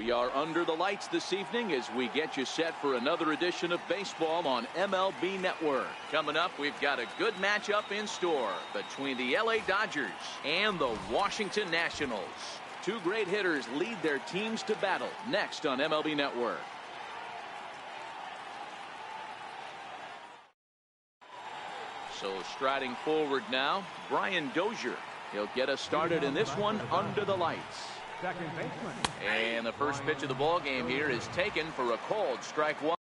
We are under the lights this evening as we get you set for another edition of baseball on MLB Network. Coming up, we've got a good matchup in store between the LA Dodgers and the Washington Nationals. Two great hitters lead their teams to battle next on MLB Network. So striding forward now, Brian Dozier. He'll get us started in this one under the lights. And the first pitch of the ball game here is taken for a called strike one.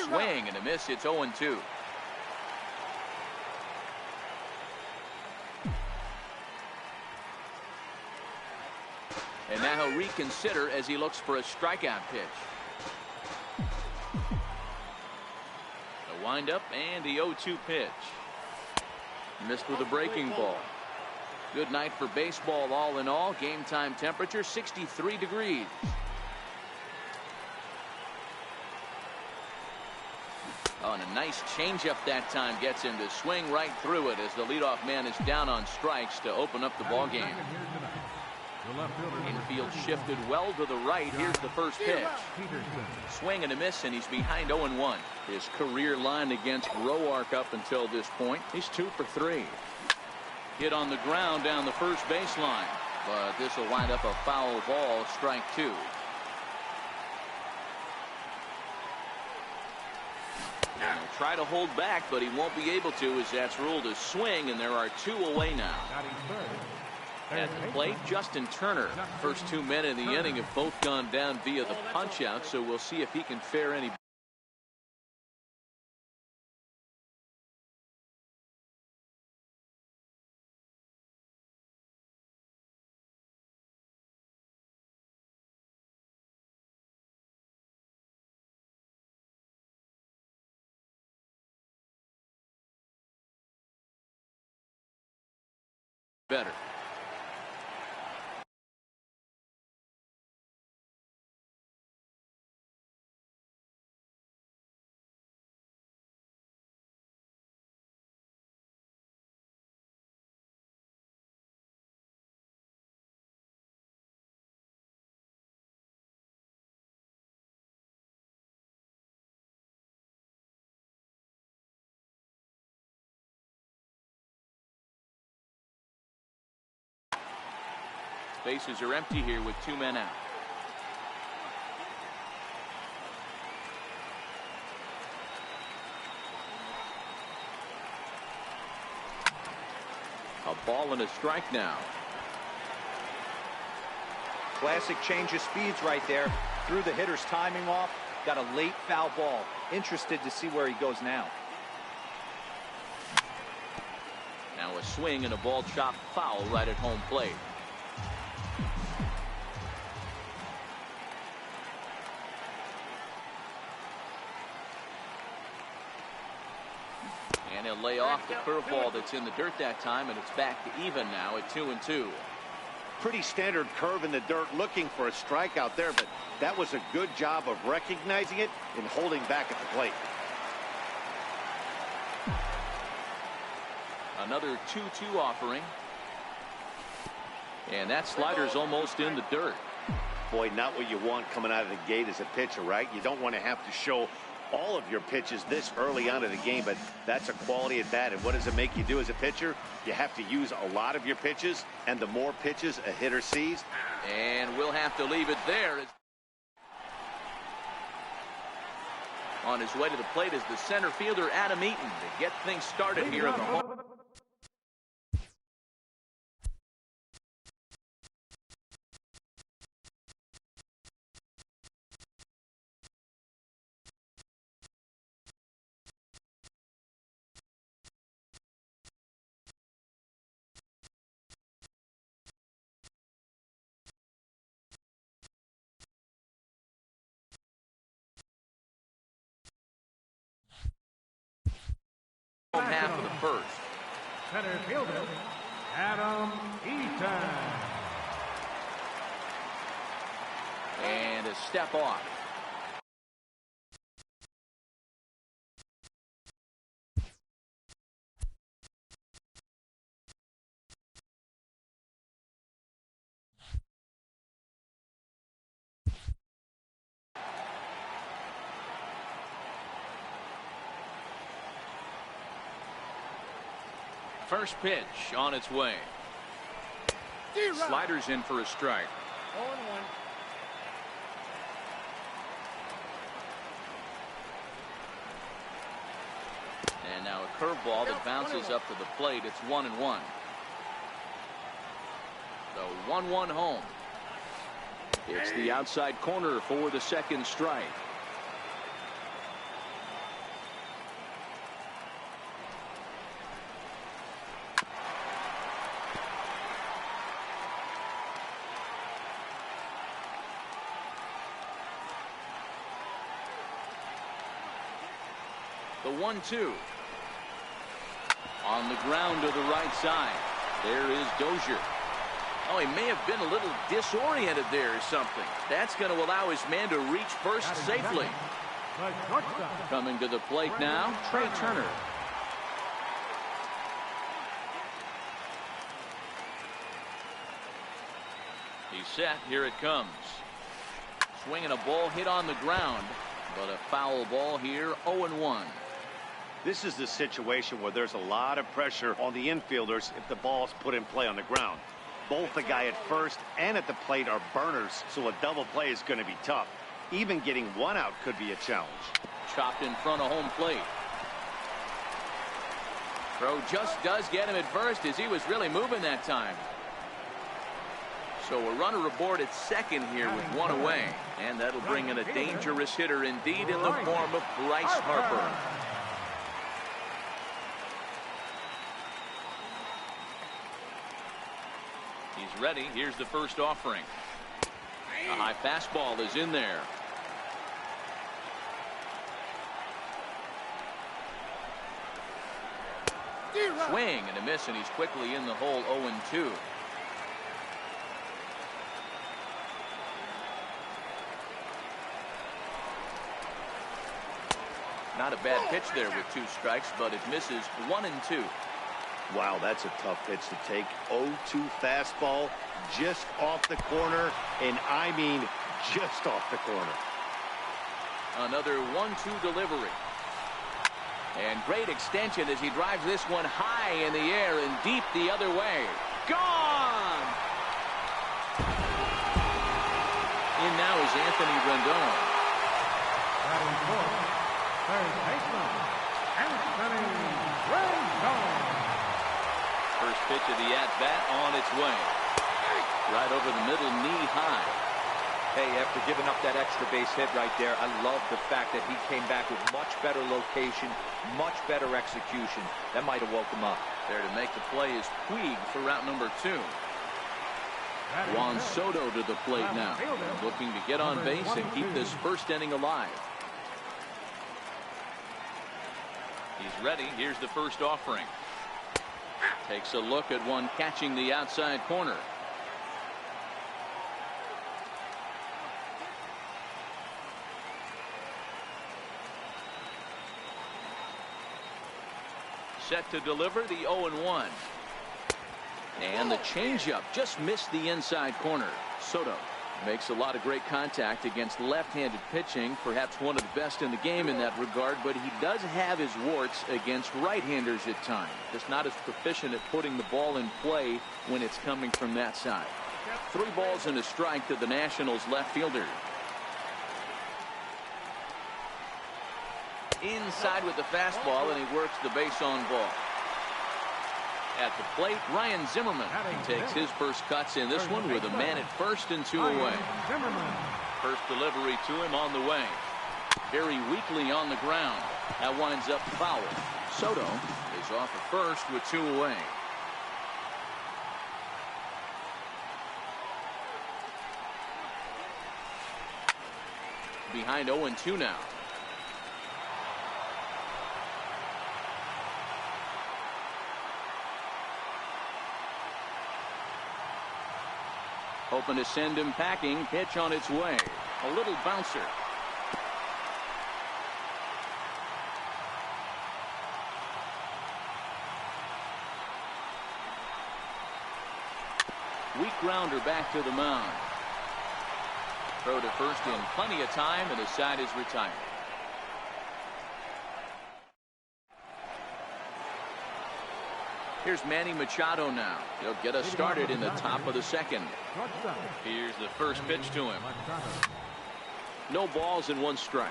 Swing and a miss. It's 0-2. And now he'll reconsider as he looks for a strikeout pitch. A windup and the 0-2 pitch. Missed with a breaking ball. Good night for baseball all in all. Game time temperature 63 degrees. Oh, and a nice changeup that time gets him to swing right through it as the leadoff man is down on strikes to open up the ball game. Infield shifted well to the right. Here's the first pitch. Swing and a miss, and he's behind 0-1. His career line against Roark up until this point. He's 2 for 3. Hit on the ground down the first baseline, but this will wind up a foul ball, strike 2. And he'll try to hold back, but he won't be able to as that's ruled a swing, and there are 2 away now. At the plate, Justin Turner. First 2 men in the inning have both gone down via the punch-out, so we'll see if he can fare any. Better. Bases are empty here with 2 men out. A ball and a strike now. Classic change of speeds right there. Threw the hitter's timing off. Got a late foul ball. Interested to see where he goes now. Now a swing and a ball chopped foul right at home plate. And he'll lay off the curveball that's in the dirt that time, and it's back to even now at 2-2. Pretty standard curve in the dirt, looking for a strikeout there, but that was a good job of recognizing it and holding back at the plate. Another 2-2 offering. And that slider's almost in the dirt. Boy, not what you want coming out of the gate as a pitcher, right? You don't want to have to show all of your pitches this early on in the game, but that's a quality at that. And what does it make you do as a pitcher? You have to use a lot of your pitches, and the more pitches a hitter sees. And we'll have to leave it there. On his way to the plate is the center fielder Adam Eaton to get things started here in the home. Half of the first. Center fielder, Adam Eaton. And a step off. First pitch on its way. Sliders in for a strike. 0-1. And now a curveball that bounces up to the plate. It's 1-1. The 1-1 home. It's the outside corner for the second strike. The 1-2. On the ground to the right side. There is Dozier. Oh, he may have been a little disoriented there or something. That's going to allow his man to reach first safely. Coming to the plate now, Trey Turner. He's set. Here it comes. Swinging a ball hit on the ground, but a foul ball here, 0-1. This is the situation where there's a lot of pressure on the infielders if the ball's put in play on the ground. Both the guy at first and at the plate are burners, so a double play is going to be tough. Even getting one out could be a challenge. Chopped in front of home plate. Throw just does get him at first as he was really moving that time. So a runner aboard at second here with one away. And that'll bring in a dangerous hitter indeed in the form of Bryce Harper. He's ready. Here's the first offering. A high fastball is in there. Swing and a miss, and he's quickly in the hole. 0-2. Not a bad pitch there with 2 strikes, but it misses. 1-2. Wow, that's a tough pitch to take. 0-2 fastball just off the corner, and I mean just off the corner. Another 1-2 delivery. And great extension as he drives this one high in the air and deep the other way. Gone! In now is Anthony Rendon. Batting fourth, third baseman, Anthony Rendon. First pitch of the at-bat on its way. Right over the middle, knee high. Hey, after giving up that extra base hit right there, I love the fact that he came back with much better location, much better execution. That might have woke him up. There to make the play is Puig for route number 2. Juan Soto to the plate now, looking to get on base and keep this first inning alive. He's ready. Here's the first offering. Takes a look at one catching the outside corner. Set to deliver the 0-1. And the changeup just missed the inside corner. Soto makes a lot of great contact against left-handed pitching, perhaps one of the best in the game in that regard, but he does have his warts against right-handers at times. Just not as proficient at putting the ball in play when it's coming from that side. 3 balls and a strike to the Nationals left fielder. Inside with the fastball, and he works the base on ball. At the plate, Ryan Zimmerman takes his first cuts in this one with a man at first and 2 away. First delivery to him on the way. Very weakly on the ground. That winds up foul. Soto is off at first with 2 away. Behind 0-2 now. Hoping to send him packing. Pitch on its way. A little bouncer. Weak grounder back to the mound. Throw to first in plenty of time, and his side is retired. Here's Manny Machado now. He'll get us started in the top of the second. Here's the first pitch to him. No balls and 1 strike.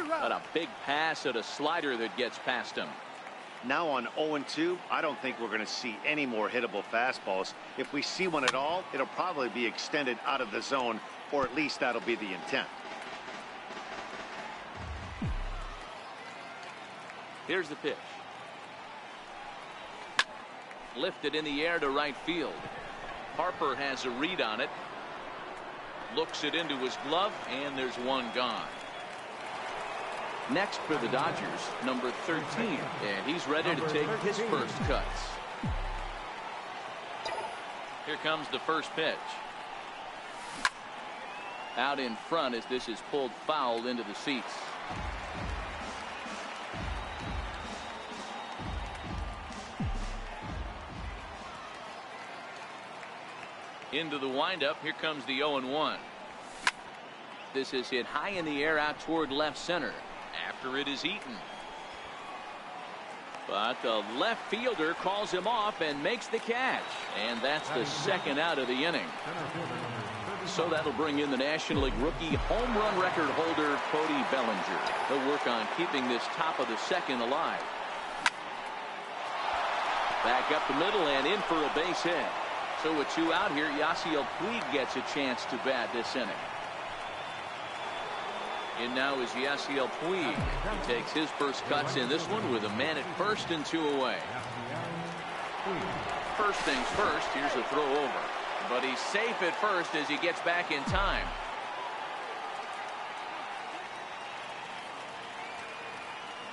But a big pass at a slider that gets past him. Now on 0-2, I don't think we're going to see any more hittable fastballs. If we see one at all, it'll probably be extended out of the zone, or at least that'll be the intent. Here's the pitch. Lifted in the air to right field. Harper has a read on it. Looks it into his glove, and there's one gone. Next for the Dodgers, number 13, and he's ready to take his first cuts. Here comes the first pitch. Out in front as this is pulled foul into the seats. Into the windup. Here comes the 0-1. This is hit high in the air out toward left center. After it is eaten. But the left fielder calls him off and makes the catch. And that's the second out of the inning. So that'll bring in the National League rookie home run record holder Cody Bellinger. He'll work on keeping this top of the second alive. Back up the middle and in for a base hit. So with 2 out here, Yasiel Puig gets a chance to bat this inning. And now is Yasiel Puig. He takes his first cuts in this one with a man at first and 2 away. First things first, here's a throw over. But he's safe at first as he gets back in time.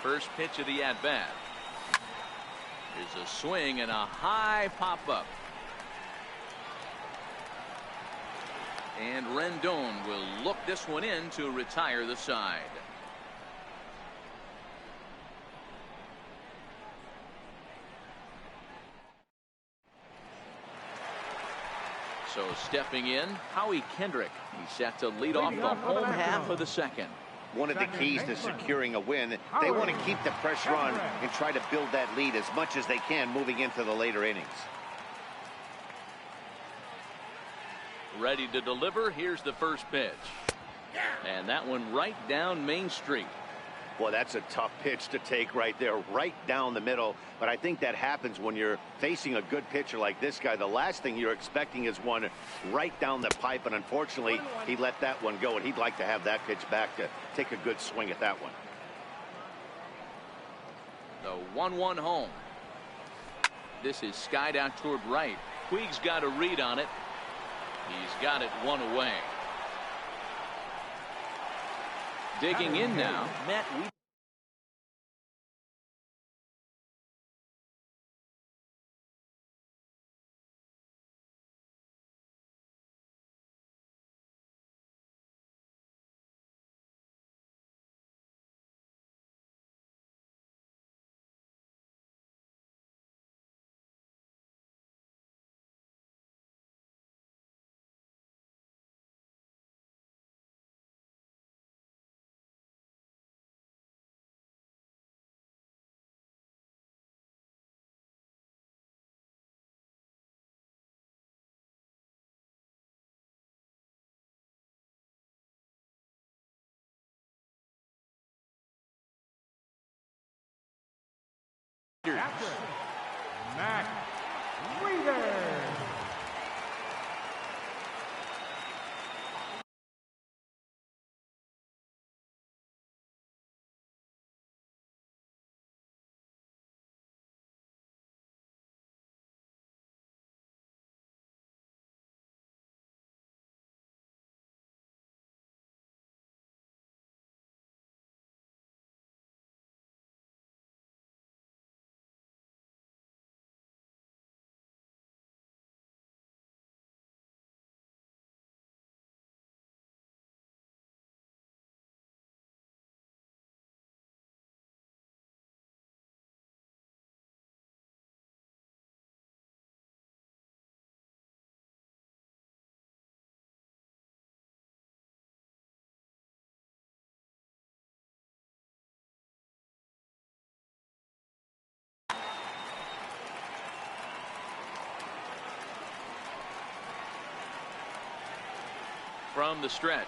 First pitch of the at-bat. There's a swing and a high pop-up. And Rendon will look this one in to retire the side. So stepping in, Howie Kendrick. He's set to lead off the home half of the second. One of the keys to securing a win, they want to keep the pressure on and try to build that lead as much as they can moving into the later innings. Ready to deliver. Here's the first pitch. And that one right down Main Street. Boy, that's a tough pitch to take right there, right down the middle. But I think that happens when you're facing a good pitcher like this guy. The last thing you're expecting is one right down the pipe. And unfortunately, he let that one go. And he'd like to have that pitch back to take a good swing at that one. The 1-1 home. This is skied out toward right. Puig's got a read on it. He's got it 1 away. Digging in now, Matt. Matt Weaver. from the stretch.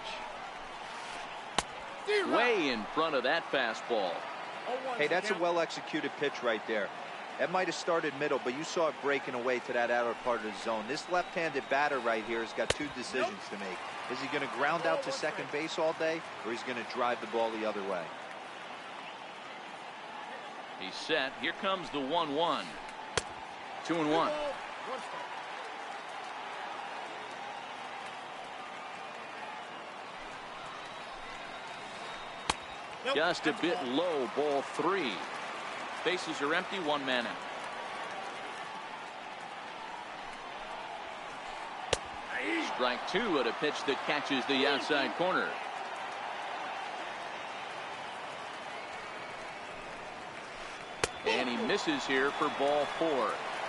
Way in front of that fastball. Hey, that's a well-executed pitch right there. That might have started middle, but you saw it breaking away to that outer part of the zone. This left-handed batter right here has got two decisions to make. Is he going to ground out to second base all day, or he's going to drive the ball the other way? He's set. Here comes the 1-1. 2-1. Just a bit low, ball 3. Bases are empty, 1 man out. Strike 2 at a pitch that catches the outside corner. And he misses here for ball 4.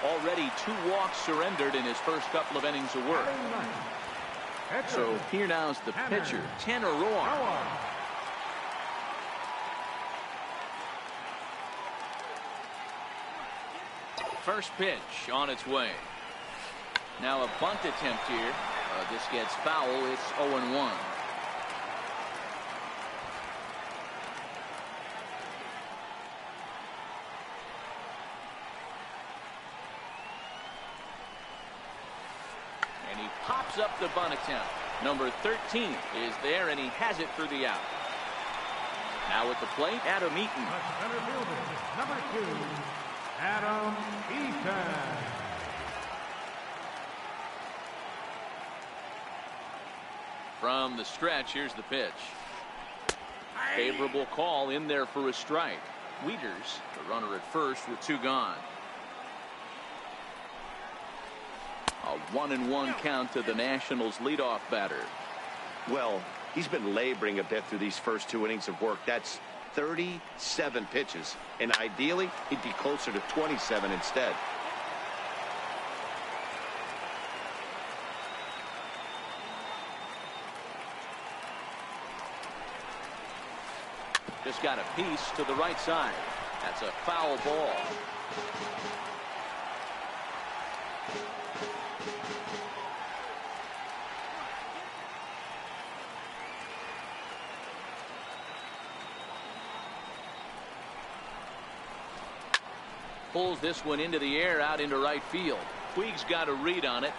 Already 2 walks surrendered in his first couple of innings of work. So here now's the pitcher, Tanner Roark. First pitch on its way. Now a bunt attempt here. This gets foul. It's 0-1. And he pops up the bunt attempt. Number 13 is there, and he has it for the out. Now at the plate, Adam Eaton. Center fielder, number 2, Adam Eaton. From the stretch, here's the pitch. Favorable call in there for a strike. Wieters, the runner at first with 2 gone. A 1-1 count to the Nationals leadoff batter. Well, he's been laboring a bit through these first 2 innings of work. That's 37 pitches, and ideally he'd be closer to 27 instead. Just got a piece to the right side. That's a foul ball. Pulls this one into the air out into right field. Puig's got a read on it.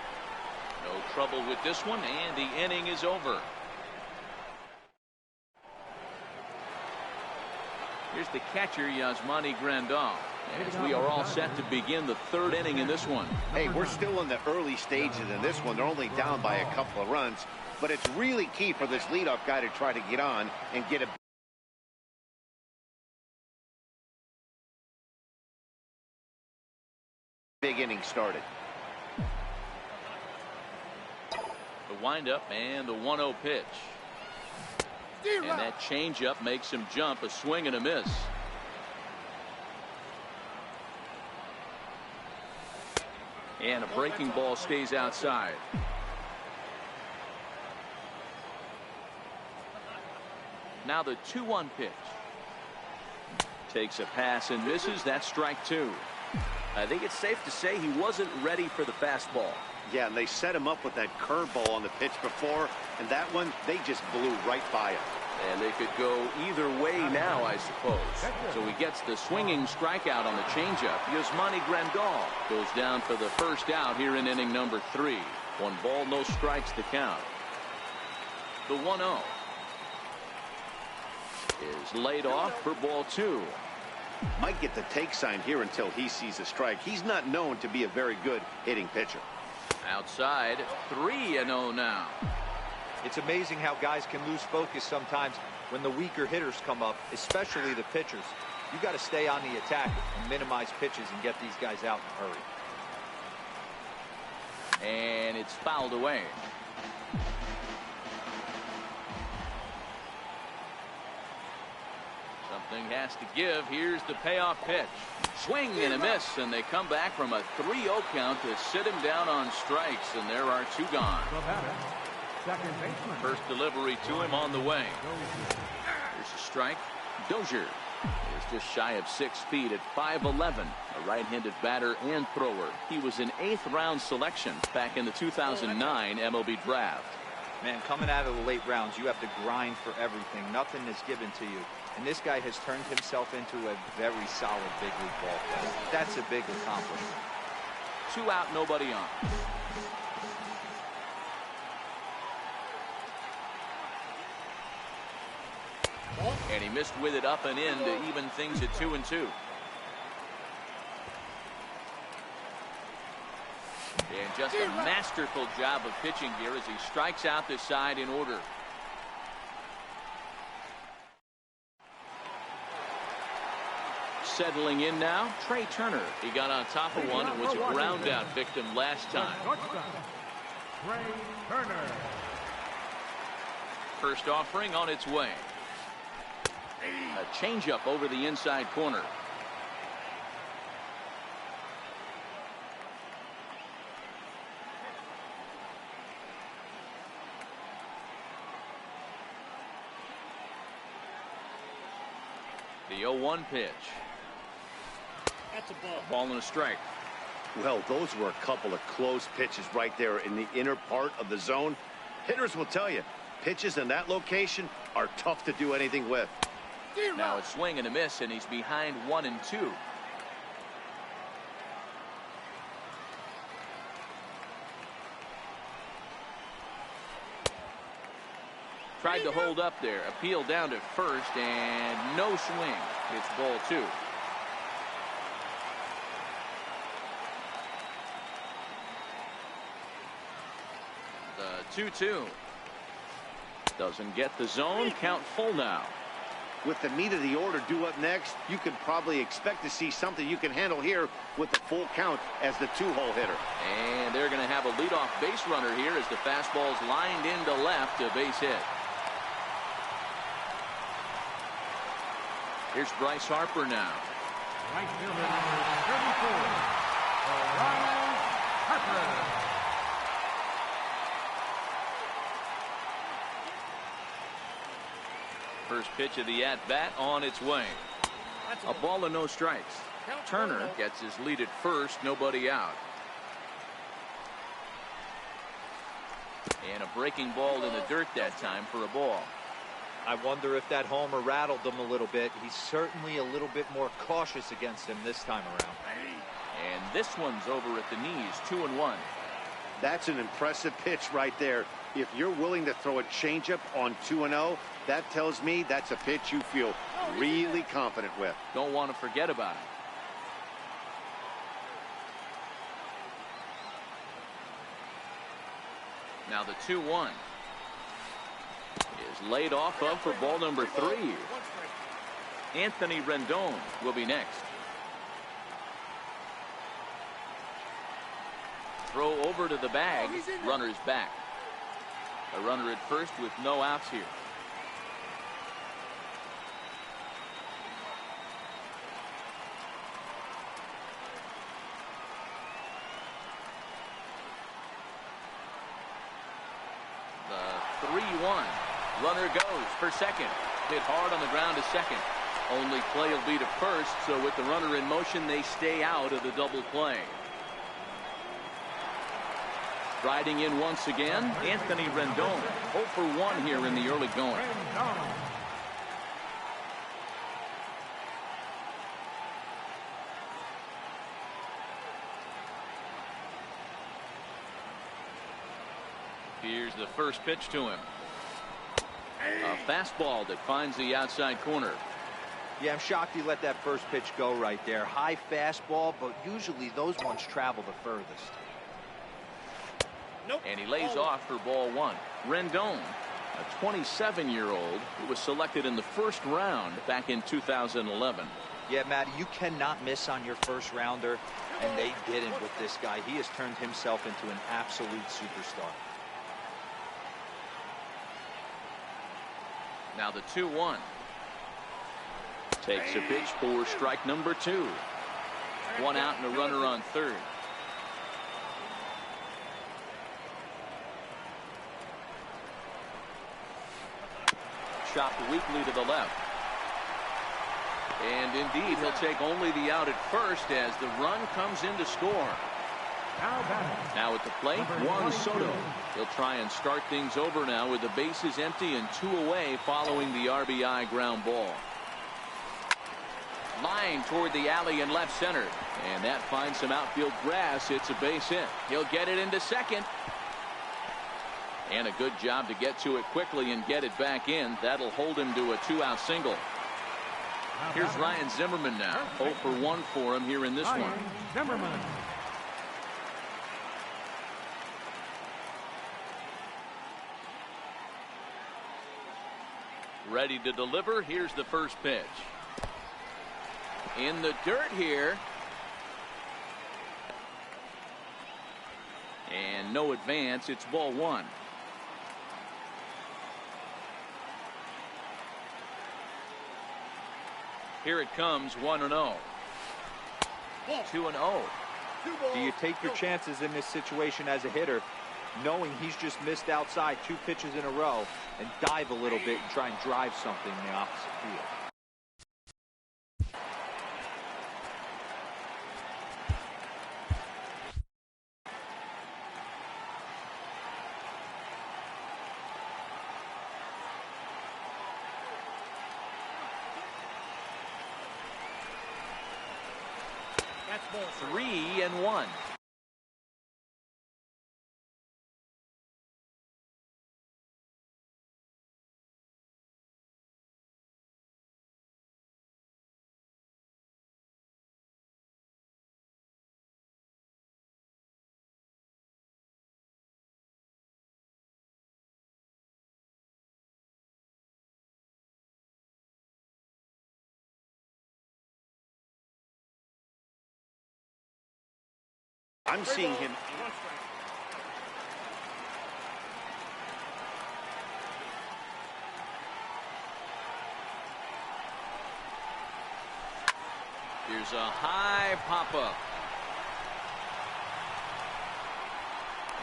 No trouble with this one, and the inning is over. Here's the catcher, Yasmani Grandal, as we are all set to begin the 3rd inning in this one. Hey, we're still in the early stages in this one. They're only down by a couple of runs, but it's really key for this leadoff guy to try to get on and get a big inning started. The windup and the 1-0 pitch. And that changeup makes him jump. A swing and a miss. And a breaking ball stays outside. Now the 2-1 pitch. Takes a pass and misses. That's strike 2. I think it's safe to say he wasn't ready for the fastball. Yeah, and they set him up with that curveball on the pitch before, and that one, they just blew right by him. And they could go either way now, I suppose. So he gets the swinging strikeout on the changeup. Yasmani Grandal goes down for the first out here in inning number 3. 1 ball, no strikes to count. The 1-0 is laid off for ball 2. Might get the take sign here until he sees a strike. He's not known to be a very good hitting pitcher. Outside, 3-0 now. It's amazing how guys can lose focus sometimes when the weaker hitters come up, especially the pitchers. You got to stay on the attack and minimize pitches and get these guys out in a hurry. And it's fouled away. Something has to give. Here's the payoff pitch. Swing and a miss, and they come back from a 3-0 count to sit him down on strikes, and there are 2 gone. First delivery to him on the way. Here's a strike. Dozier is just shy of 6 feet at 5'11", a right-handed batter and thrower. He was an 8th round selection back in the 2009 MLB draft. Man, coming out of the late rounds, you have to grind for everything. Nothing is given to you. And this guy has turned himself into a very solid big league ball player. That's a big accomplishment. 2 out, nobody on. And he missed with it up and in to even things at 2-2. And just a masterful job of pitching here as he strikes out the side in order. Settling in now, Trey Turner. He got on top of one and was a ground out victim last time. Trey Turner. First offering on its way. A changeup over the inside corner. The 0-1 pitch. That's a ball. Ball and a strike. Well, those were a couple of close pitches right there in the inner part of the zone. Hitters will tell you, pitches in that location are tough to do anything with. Now a swing and a miss, and he's behind 1-2. Tried to hold up there. Appeal down to first, and no swing. It's ball 2. The 2-2. Doesn't get the zone. Count full now. With the meat of the order due up next, you can probably expect to see something you can handle here with the full count as the 2-hole hitter. And they're going to have a leadoff base runner here as the fastball's lined into left, a base hit. Here's Bryce Harper now. Right fielder number 34, Bryce Harper. First pitch of the at-bat on its way. A ball and no strikes. Turner gets his lead at first, nobody out. And a breaking ball in the dirt that time for a ball. I wonder if that homer rattled him a little bit. He's certainly a little bit more cautious against him this time around. And this one's over at the knees, 2-1. That's an impressive pitch right there. If you're willing to throw a changeup on 2-0, that tells me that's a pitch you feel really confident with. Don't want to forget about it. Now the 2-1 is laid off of for ball number 3. Anthony Rendon will be next. Throw over to the bag. Runner's back. A runner at first with no outs here. The 3-1. Runner goes for second. Hit hard on the ground to second. Only play will be to first, so with the runner in motion, they stay out of the double play. Riding in once again, Anthony Rendon. 0 for 1 here in the early going. Here's the first pitch to him. A fastball that finds the outside corner. Yeah, I'm shocked he let that first pitch go right there. High fastball, but usually those ones travel the furthest. Nope. And he lays off for ball 1. Rendon, a 27-year-old who was selected in the first round back in 2011. Yeah, Matt, you cannot miss on your first rounder, and they didn't with this guy. He has turned himself into an absolute superstar. Now the 2-1. Takes a pitch for strike number 2. 1 out and a runner on third. Chopped weakly to the left. And indeed, he'll take only the out at first as the run comes in to score. Now at the plate, Juan Soto. He'll try and start things over now with the bases empty and 2 away following the RBI ground ball. Line toward the alley in left center. And that finds some outfield grass. It's a base hit. He'll get it into second. And a good job to get to it quickly and get it back in. That'll hold him to a 2-out single. Here's Ryan Zimmerman now. 0 for 1 for him here in this one. Zimmerman. Ready to deliver. Here's the first pitch. In the dirt here. And no advance. It's ball 1. Here it comes, 1-0. 2-0. Do you take your chances in this situation as a hitter, knowing he's just missed outside 2 pitches in a row, and dive a little bit and try and drive something in the opposite field? That's ball 3-1. I'm seeing him. Here's a high pop-up.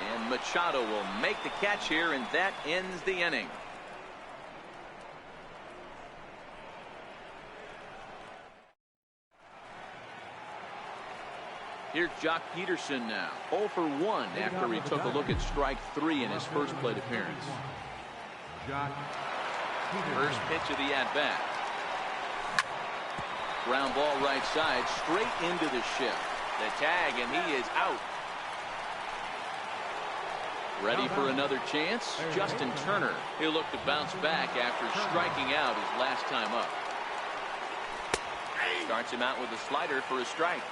And Machado will make the catch here, and that ends the inning. Here's Jock Peterson now. 0 for 1 after he took a look at strike 3 in his first plate appearance. First pitch of the at-bat. Ground ball right side, straight into the shift. The tag, and he is out. Ready for another chance? Justin Turner. He'll look to bounce back after striking out his last time up. Starts him out with a slider for a strike.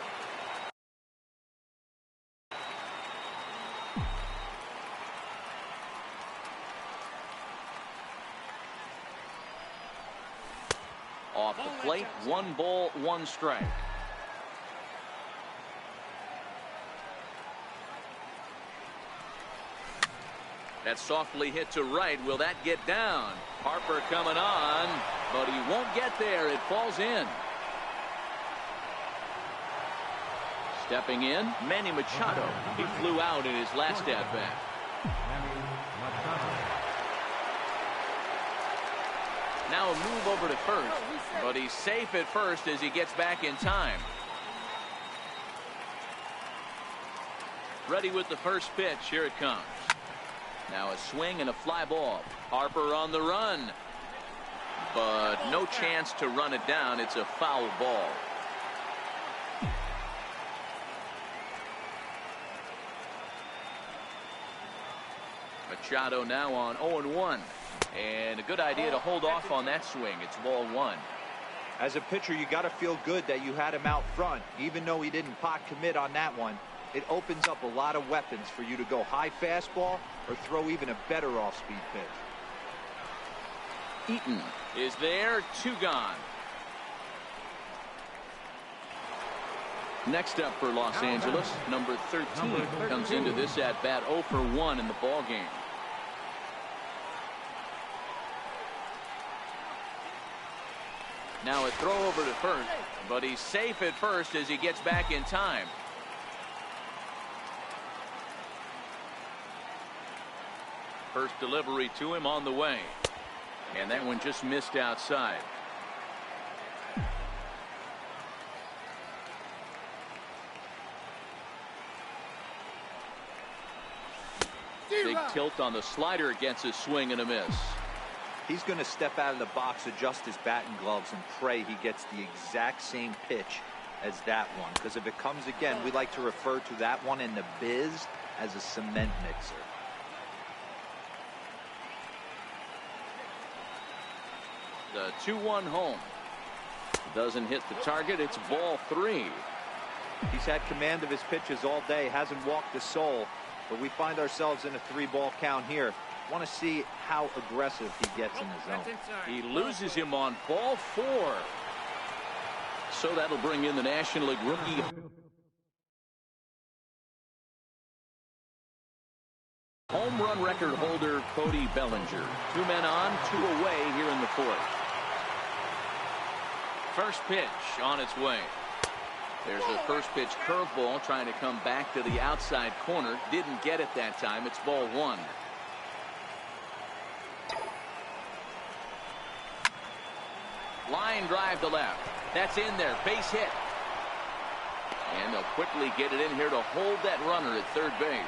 Off the plate, 1 ball, 1 strike. That's softly hit to right. Will that get down? Harper coming on, but he won't get there. It falls in. Stepping in, Manny Machado. He flew out in his last at-bat. Now a move over to first, but he's safe at first as he gets back in time. Ready with the first pitch. Here it comes. Now a swing and a fly ball. Harper on the run, but no chance to run it down. It's a foul ball. Machado now on 0-1. And a good idea to hold off on that swing. It's ball 1. As a pitcher, you got to feel good that you had him out front, even though he didn't pot commit on that one. It opens up a lot of weapons for you to go high fastball or throw even a better off-speed pitch. Eaton is there. 2 gone. Next up for Los Angeles, number 13 comes into this at-bat 0 for 1 in the ball game. Now a throw over to first, but he's safe at first as he gets back in time. First delivery to him on the way, and that one just missed outside. Big tilt on the slider gets a swing and a miss. He's going to step out of the box, adjust his batting gloves, and pray he gets the exact same pitch as that one. Because if it comes again, we like to refer to that one in the biz as a cement mixer. The 2-1 home. Doesn't hit the target. It's ball 3. He's had command of his pitches all day. Hasn't walked a soul. But we find ourselves in a 3-ball count here. Want to see how aggressive he gets in the zone. He loses him on ball 4. So that'll bring in the National League rookie. Home run record holder Cody Bellinger. 2 men on, 2 away here in the 4th. First pitch on its way. There's a first pitch curveball trying to come back to the outside corner. Didn't get it that time. It's ball 1. Line drive to left. That's in there. Base hit. And they'll quickly get it in here to hold that runner at third base.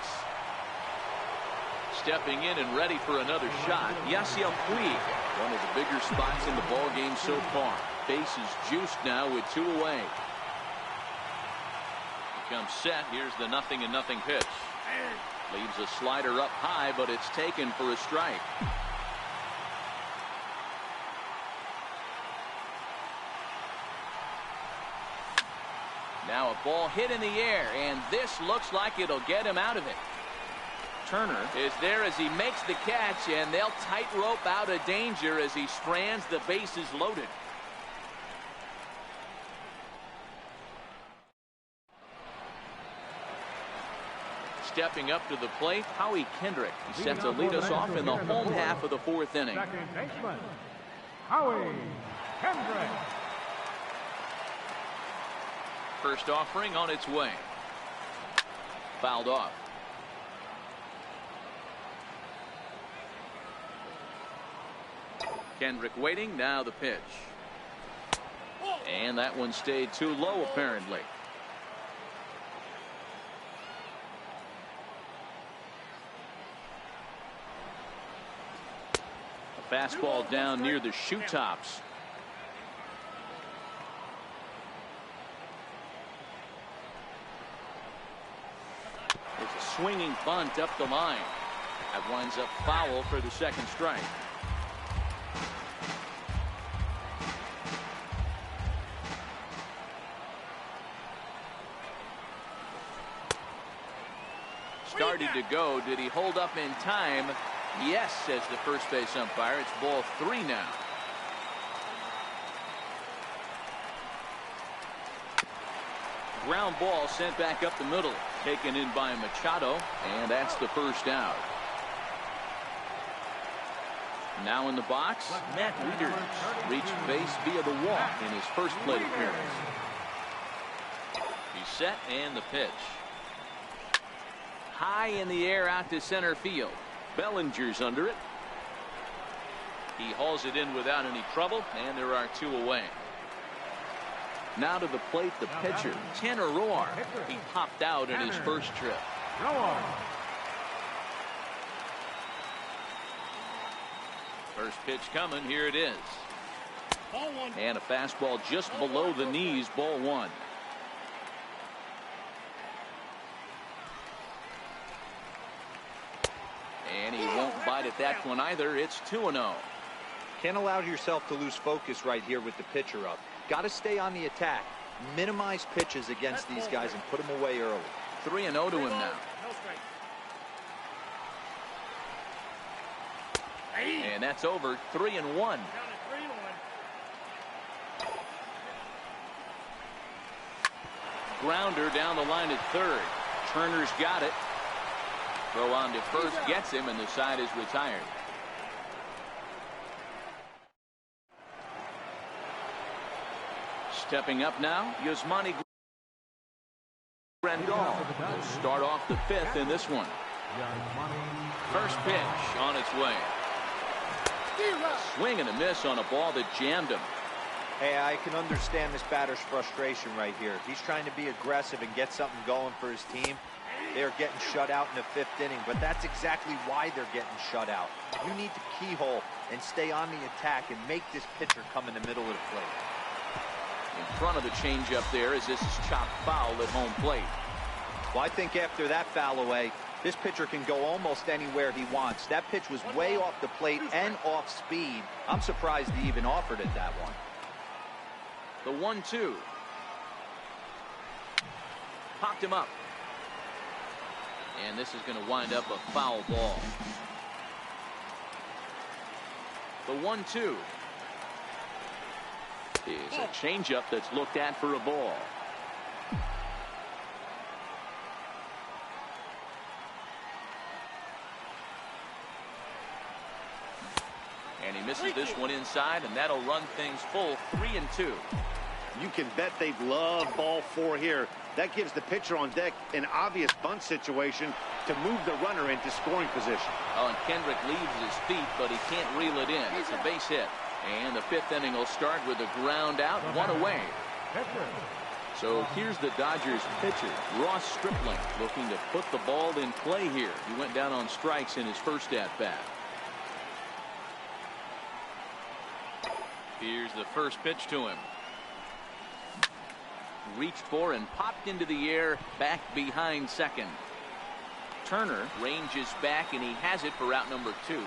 Stepping in and ready for another shot, Yasiel Puig. One of the bigger spots in the ball game so far. Base is juiced now with 2 away. Becomes set. Here's the 0-0 pitch. Leaves a slider up high, but it's taken for a strike. Now a ball hit in the air, and this looks like it'll get him out of it. Turner is there as he makes the catch, and they'll tightrope out of danger as he strands. The bases loaded. Stepping up to the plate, Howie Kendrick. He's set to lead us off in the home half of the 4th inning. Second baseman, Howie Kendrick. First offering on its way. Fouled off. Kendrick waiting. Now the pitch. And that one stayed too low apparently. A fastball down near the shoe tops. There's a swinging bunt up the line. That winds up foul for the second strike. Started to go. Did he hold up in time? Yes, says the first base umpire. It's ball 3 now. Ground ball sent back up the middle. Taken in by Machado, and that's the first out. Now in the box, Matt Wieters reached base via the walk in his first plate appearance. He's set, and the pitch. High in the air out to center field. Bellinger's under it. He hauls it in without any trouble, and there are 2 away. Now to the plate, the pitcher, Tanner Roar. He popped out in his first trip. First pitch coming. Here it is. And a fastball just below the knees, ball 1. And he won't bite at that one either. It's 2-0. Can't allow yourself to lose focus right here with the pitcher up. Got to stay on the attack. Minimize pitches against these guys and put them away early. 3-0 to him now. And that's over. 3-1. Grounder down the line at third. Turner's got it. Throw on to first gets him, and the side is retired. Stepping up now, Yasmani Grandal will start off the 5th in this one. First pitch on its way. Swing and a miss on a ball that jammed him. Hey, I can understand this batter's frustration right here. He's trying to be aggressive and get something going for his team. They're getting shut out in the 5th inning, but that's exactly why they're getting shut out. You need to keyhole and stay on the attack and make this pitcher come in the middle of the plate. In front of the changeup there as this is chopped foul at home plate. Well, I think after that foul away, this pitcher can go almost anywhere he wants. That pitch was way off the plate and off speed. I'm surprised he even offered it that one. The 1-2. Popped him up. And this is going to wind up a foul ball. The 1-2 is a changeup that's looked at for a ball. And he misses this one inside, and that'll run things full 3-2. You can bet they'd love ball 4 here. That gives the pitcher on deck an obvious bunt situation to move the runner into scoring position. Oh, and Kendrick leaves his feet, but he can't reel it in. It's a base hit. And the 5th inning will start with a ground out, 1 away. So here's the Dodgers pitcher, Ross Stripling, looking to put the ball in play here. He went down on strikes in his first at-bat. Here's the first pitch to him. Reached for and popped into the air back behind second. Turner ranges back, and he has it for out number 2.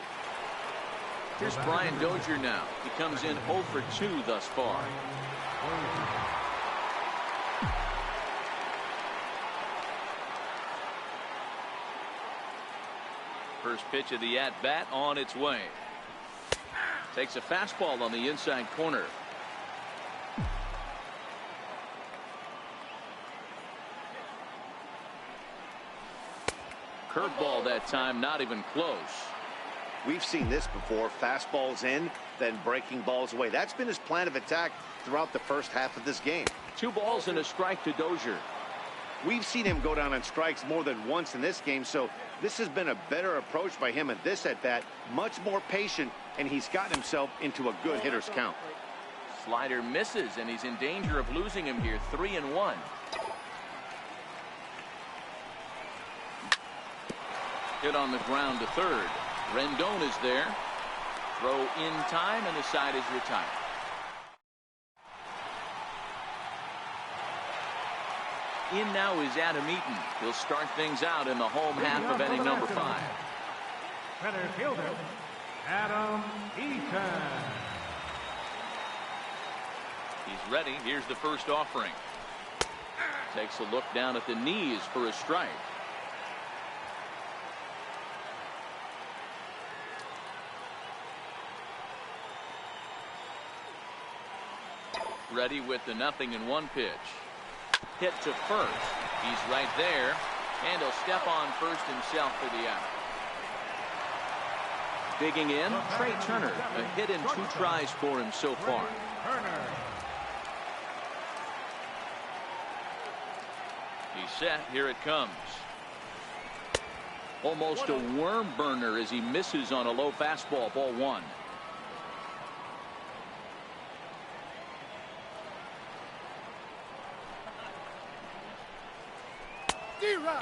Here's Brian Dozier now. He comes in 0 for 2 thus far. First pitch of the at-bat on its way. Takes a fastball on the inside corner. Curveball that time, not even close. We've seen this before. Fastballs in, then breaking balls away. That's been his plan of attack throughout the first half of this game. 2 balls and a strike to Dozier. We've seen him go down on strikes more than once in this game, so this has been a better approach by him at this at-bat. Much more patient, and he's gotten himself into a good hitter's count. Slider misses, and he's in danger of losing him here. 3-1. Hit on the ground to third. Rendon is there. Throw in time, and the side is retired. In now is Adam Eaton. He'll start things out in the home half of inning number 5. Center fielder, Adam Eaton. He's ready. Here's the first offering. Takes a look down at the knees for a strike. Ready with the 0-1 pitch. Hit to first. He's right there, and he'll step on first himself for the out. Digging in, Trey Turner. A hit in 2 tries for him so far. He's set. Here it comes. Almost a worm burner as he misses on a low fastball. Ball 1.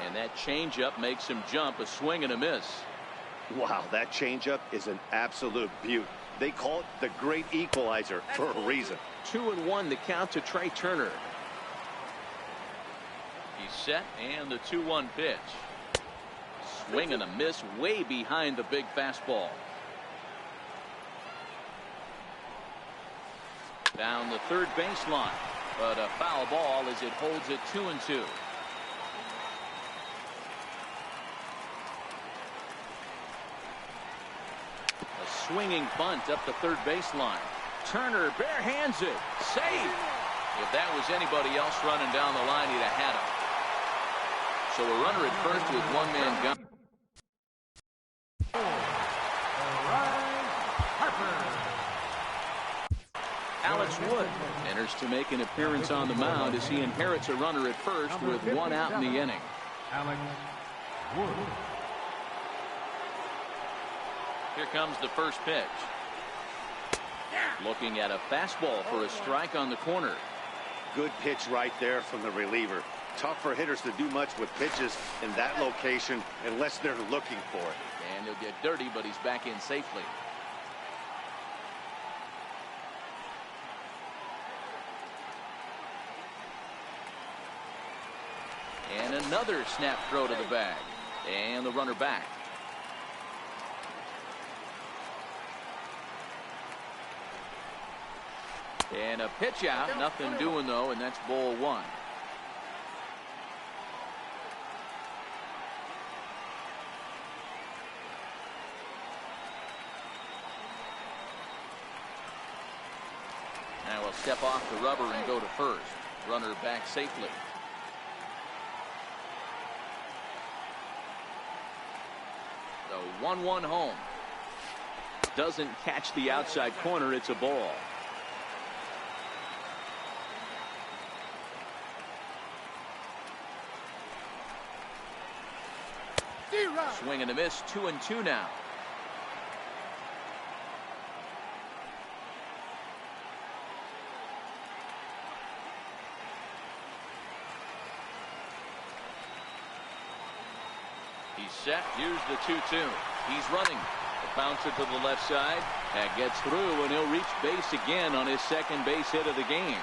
And that changeup makes him jump. A swing and a miss. Wow, that changeup is an absolute beaut. They call it the great equalizer for a reason. 2-1 the count to Trey Turner. He's set, and the 2-1 pitch. Swing and a miss way behind the big fastball. Down the third baseline, but a foul ball as it holds it 2-2. Swinging bunt up the third baseline. Turner barehands it. Safe. If that was anybody else running down the line, he'd have had him. So a runner at first with 1-man gun. Alex Wood enters to make an appearance on the mound as he inherits a runner at first with 1 out in the inning. Alex Wood. Here comes the first pitch. Looking at a fastball for a strike on the corner. Good pitch right there from the reliever. Tough for hitters to do much with pitches in that location unless they're looking for it. And he'll get dirty, but he's back in safely. And another snap throw to the bag. And the runner back. And a pitch out. Nothing doing, though, and that's ball one. Now we'll step off the rubber and go to first. Runner back safely. The 1-1 home. Doesn't catch the outside corner. It's a ball. Swing and a miss. 2-2 now. He's set. Here's the 2-2. He's running. The bouncer to the left side. That gets through, and he'll reach base again on his second base hit of the game.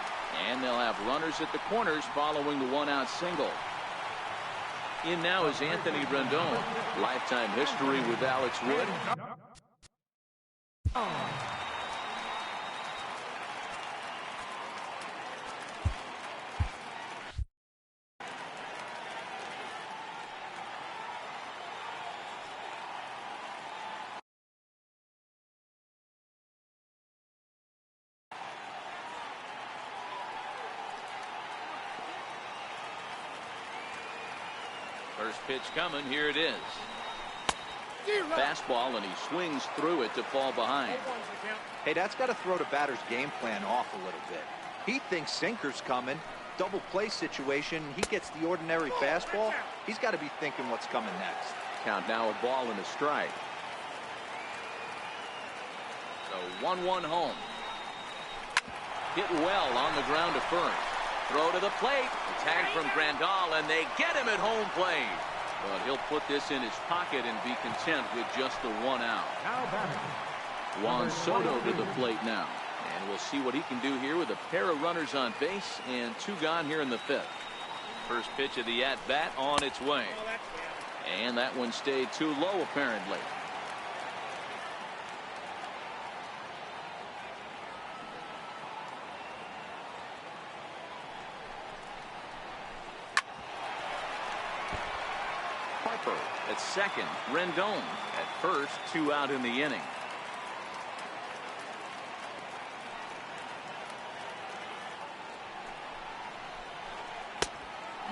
And they'll have runners at the corners following the one-out single. In now is Anthony Rendon. Lifetime history with Alex Wood. First pitch coming. Here it is. Fastball, and he swings through it to fall behind. Hey, that's got to throw the batter's game plan off a little bit. He thinks sinker's coming. Double play situation. He gets the ordinary fastball. He's got to be thinking what's coming next. Count now a ball and a strike. So 1-1 home. Hit well on the ground to first. Throw to the plate. The tag from Grandal, and they get him at home plate. But he'll put this in his pocket and be content with just the one out. Juan Soto to the plate now. And we'll see what he can do here with a pair of runners on base and two gone here in the fifth. First pitch of the at-bat on its way. And that one stayed too low, apparently. Harper at second. Rendon at first. 2 out in the inning.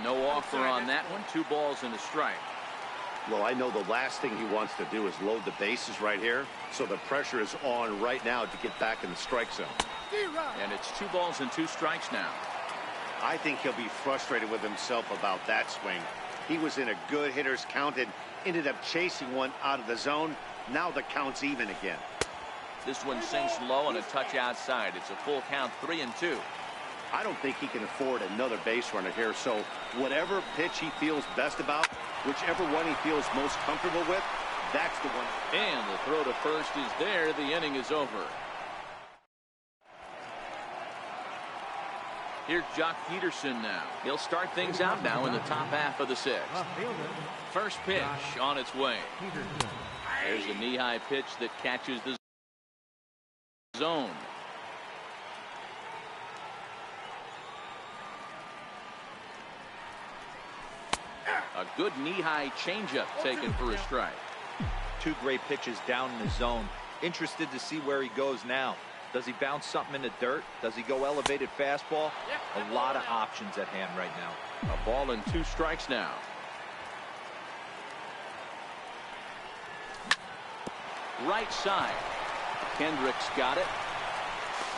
No offer on that one. 2 balls and a strike. Well, I know the last thing he wants to do is load the bases right here, so the pressure is on right now to get back in the strike zone. And it's 2 balls and 2 strikes now. I think he'll be frustrated with himself about that swing. He was in a good hitter's count and ended up chasing one out of the zone. Now the count's even again. This one sinks low and a touch outside. It's a full count, 3-2. I don't think he can afford another base runner here, so whatever pitch he feels best about, whichever one he feels most comfortable with, that's the one. And the throw to first is there. The inning is over. Here's Jock Peterson now. He'll start things out now in the top half of the 6th. First pitch on its way. There's a knee-high pitch that catches the zone. A good knee-high changeup taken for a strike. 2 great pitches down in the zone. Interested to see where he goes now. Does he bounce something in the dirt? Does he go elevated fastball? A lot of options at hand right now. A ball and 2 strikes now. Right side. Kendrick's got it.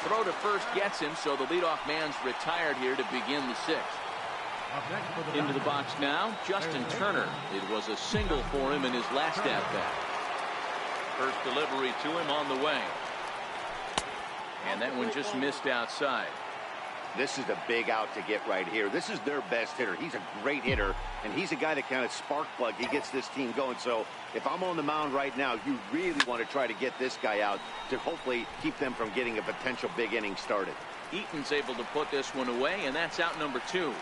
Throw to first gets him, so the leadoff man's retired here to begin the 6th. Into the box now, Justin Turner. It was a single for him in his last at-bat. First delivery to him on the way. And that one just missed outside. This is a big out to get right here. This is their best hitter. He's a great hitter, and he's a guy that kind of spark plug. He gets this team going. So if I'm on the mound right now, you really want to try to get this guy out to hopefully keep them from getting a potential big inning started. Eaton's able to put this one away, and that's out number 2.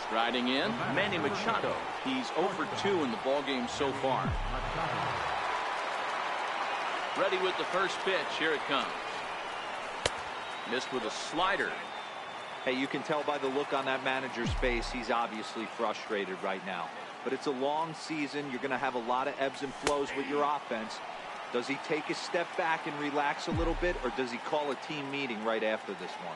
Striding in, Manny Machado. He's 0 for 2 in the ballgame so far. Ready with the first pitch. Here it comes. Missed with a slider. Hey, you can tell by the look on that manager's face, he's obviously frustrated right now. But it's a long season. You're going to have a lot of ebbs and flows with your offense. Does he take a step back and relax a little bit, or does he call a team meeting right after this one?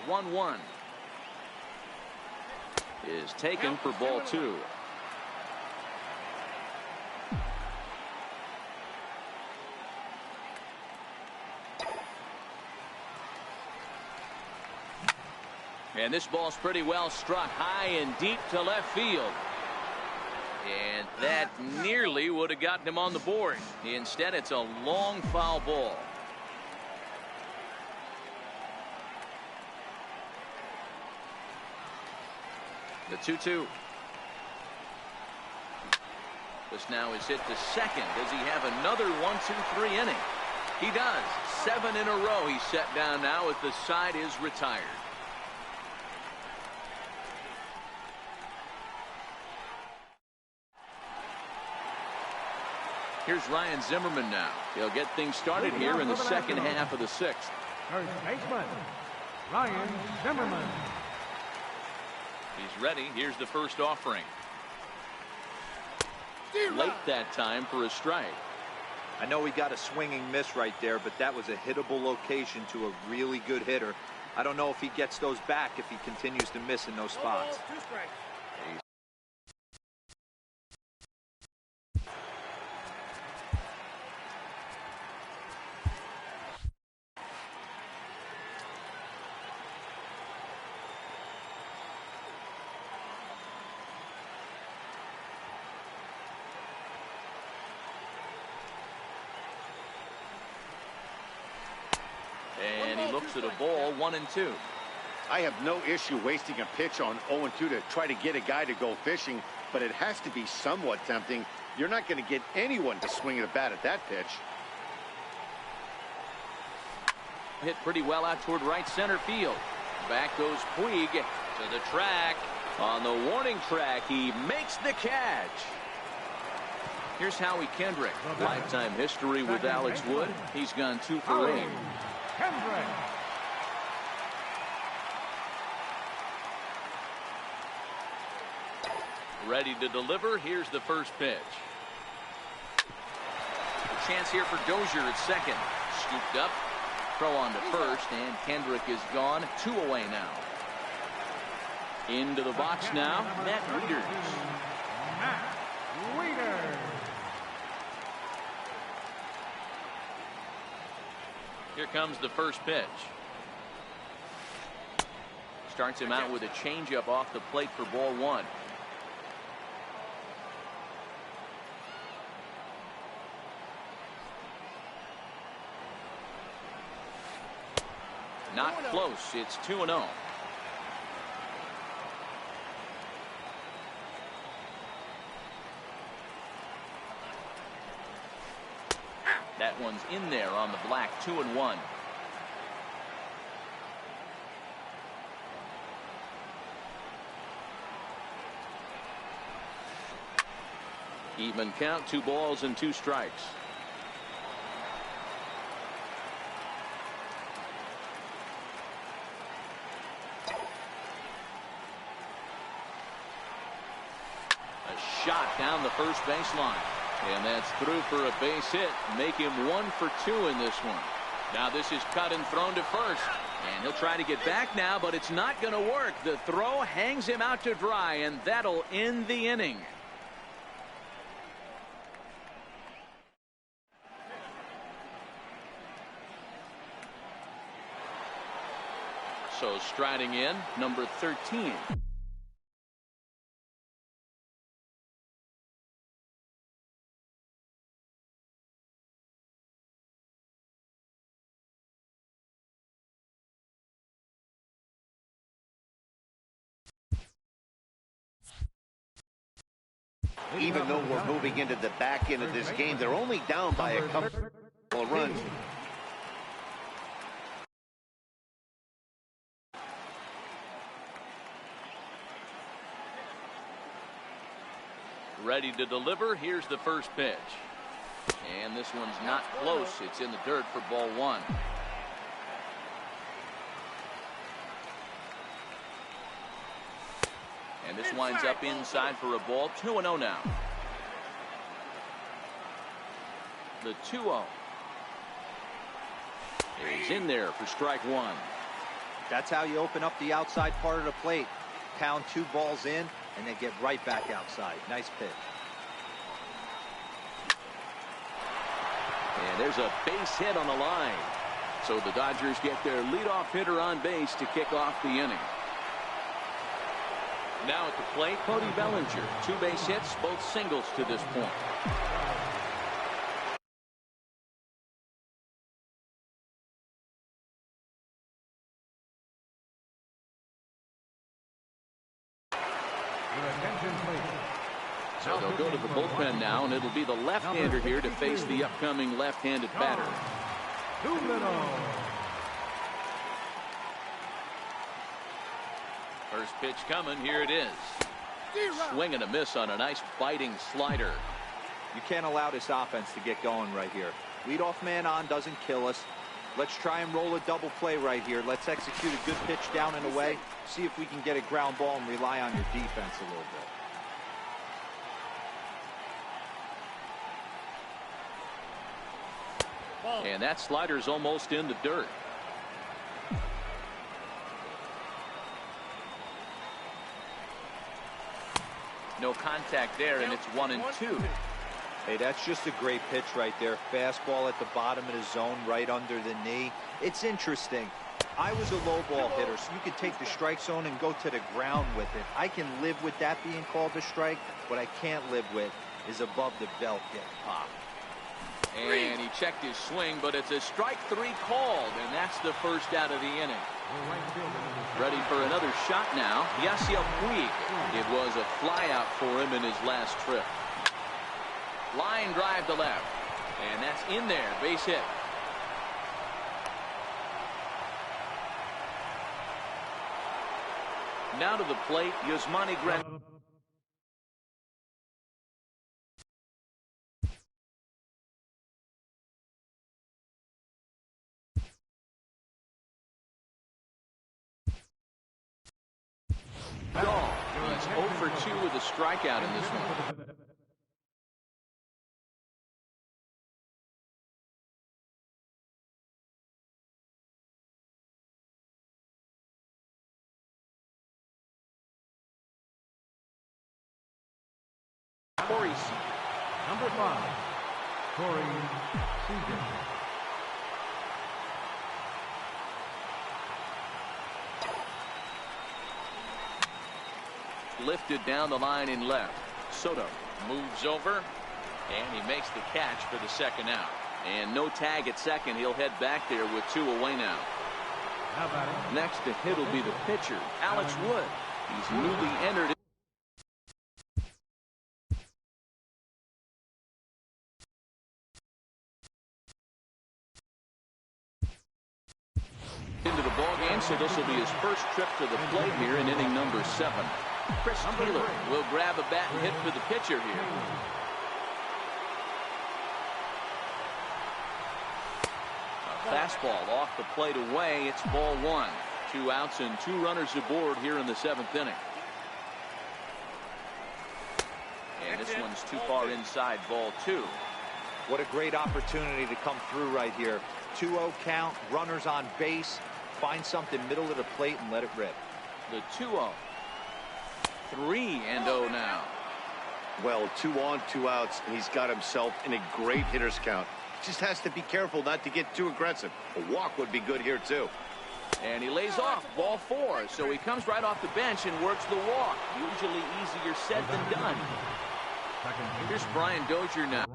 1-1 is taken for ball 2. And this ball's pretty well struck high and deep to left field. And that nearly would have gotten him on the board. Instead, it's a long foul ball. The 2-2. This now is hit to second. Does he have another 1-2-3 inning? He does. 7 in a row he's set down now as the side is retired. Here's Ryan Zimmerman now. He'll get things started here in the second half of the 6th. First baseman, Ryan Zimmerman. He's ready. Here's the first offering. Late that time for a strike. I know he got a swinging miss right there, but that was a hittable location to a really good hitter. I don't know if he gets those back if he continues to miss in those spots. 2 strikes. And he looks at a ball, 1-2. I have no issue wasting a pitch on 0-2 to try to get a guy to go fishing, but it has to be somewhat tempting. You're not going to get anyone to swing at a bat at that pitch. Hit pretty well out toward right center field. Back goes Puig to the track. On the warning track, he makes the catch. Here's Howie Kendrick. Lifetime history with Alex Wood. He's gone 2 for 8. Kendrick. Ready to deliver. Here's the first pitch. A chance here for Dozier at second. Scooped up. Throw on to first, and Kendrick is gone. 2 away now. Into the box now, Matt Wieters. Matt Wieters. Here comes the first pitch. Starts him out with a changeup off the plate for ball 1. Not close. It's 2-0. That one's in there on the black. 2-1. Even count. 2 balls and 2 strikes. A shot down the first baseline. And that's through for a base hit. Make him 1 for 2 in this one. Now this is cut and thrown to first. And he'll try to get back now, but it's not going to work. The throw hangs him out to dry, and that'll end the inning. So striding in, number 13. even though we're moving into the back end of this game, they're only down by a couple of runs. Ready to deliver. Here's the first pitch. And this one's not close. It's in the dirt for ball one. And this winds up inside for a ball. 2-0 now. The 2-0. He's in there for strike one. That's how you open up the outside part of the plate. Pound 2 balls in and then get right back outside. Nice pitch. And there's a base hit on the line. So the Dodgers get their leadoff hitter on base to kick off the inning. Now at the plate, Cody Bellinger. 2 base hits, both singles to this point. So they'll go to the bullpen now, and it'll be the left-hander here to face the upcoming left-handed batter. First pitch coming. Here it is. Swing and a miss on a nice biting slider. You can't allow this offense to get going right here. Leadoff man on doesn't kill us. Let's try and roll a double play right here. Let's execute a good pitch down and away. See if we can get a ground ball and rely on your defense a little bit. And that slider's almost in the dirt. No contact there, and it's 1-2. Hey, that's just a great pitch right there. Fastball at the bottom of the zone, right under the knee. It's interesting. I was a low ball hitter, so you could take the strike zone and go to the ground with it. I can live with that being called a strike. What I can't live with is above the belt getting popped. And he checked his swing, but it's a strike 3 called, and that's the first out of the inning. Ready for another shot now. Yasiel Puig. It was a fly out for him in his last trip. Line drive to left, and that's in there. Base hit. Now to the plate, Yasmani Grandal. He's 0 for 2 with a strikeout in this one. Corey Seager. Number 5, Corey Seager. Lifted down the line in left. Soto moves over, and he makes the catch for the second out. And no tag at second. He'll head back there with 2 away now. Next to hit will be the pitcher, Alex Wood. He's newly entered. Into the ballgame, so this will be his first trip to the plate here in inning number 7. Chris Taylor will grab a bat and hit for the pitcher here. A fastball off the plate away. It's ball 1. 2 outs and 2 runners aboard here in the 7th inning. And this one's too far inside, ball 2. What a great opportunity to come through right here. 2-0 count, runners on base. Find something middle of the plate and let it rip. The 2-0. 3-0 now. Well, 2 on, 2 outs, and he's got himself in a great hitter's count. Just has to be careful not to get too aggressive. A walk would be good here, too. And he lays off, ball 4. So he comes right off the bench and works the walk. Usually easier said than done. Here's Brian Dozier now.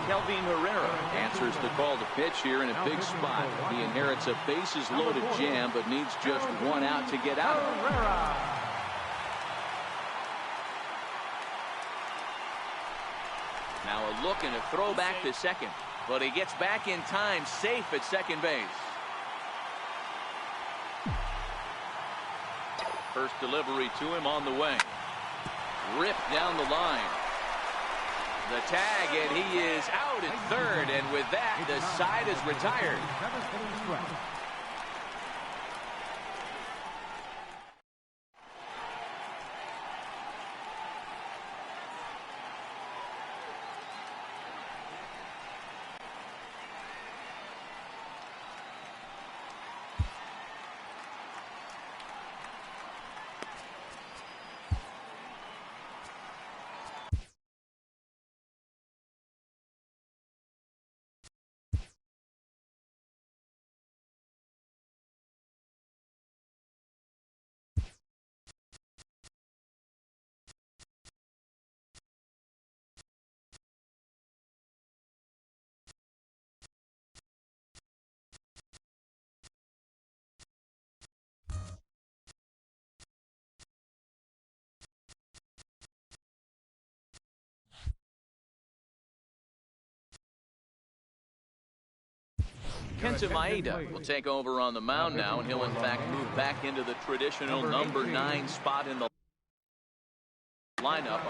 Kelvin Herrera, and answers the call to pitch here in a big spot. He inherits a bases-loaded jam, but needs just one out to get out of it. Now a look and a throw back to second. But he gets back in time, safe at second base. First delivery to him on the way. Ripped down the line. The tag, and he is out at third, and with that, the side is retired. Kenta Maeda will take over on the mound now, and he'll in fact move back into the traditional number 9 spot in the lineup.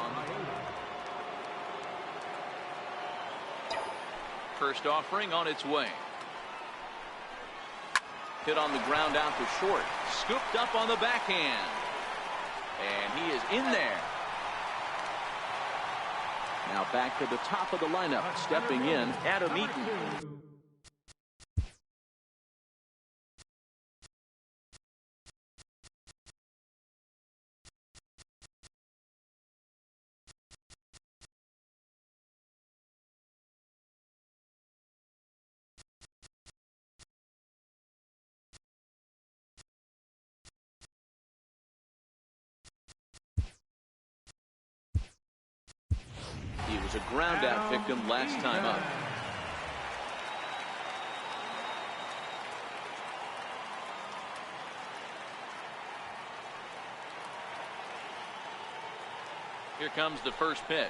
First offering on its way. Hit on the ground out to short. Scooped up on the backhand. And he is in there. Now back to the top of the lineup. Stepping in, Adam Eaton. He was a ground out victim last time up. Here comes the first pitch.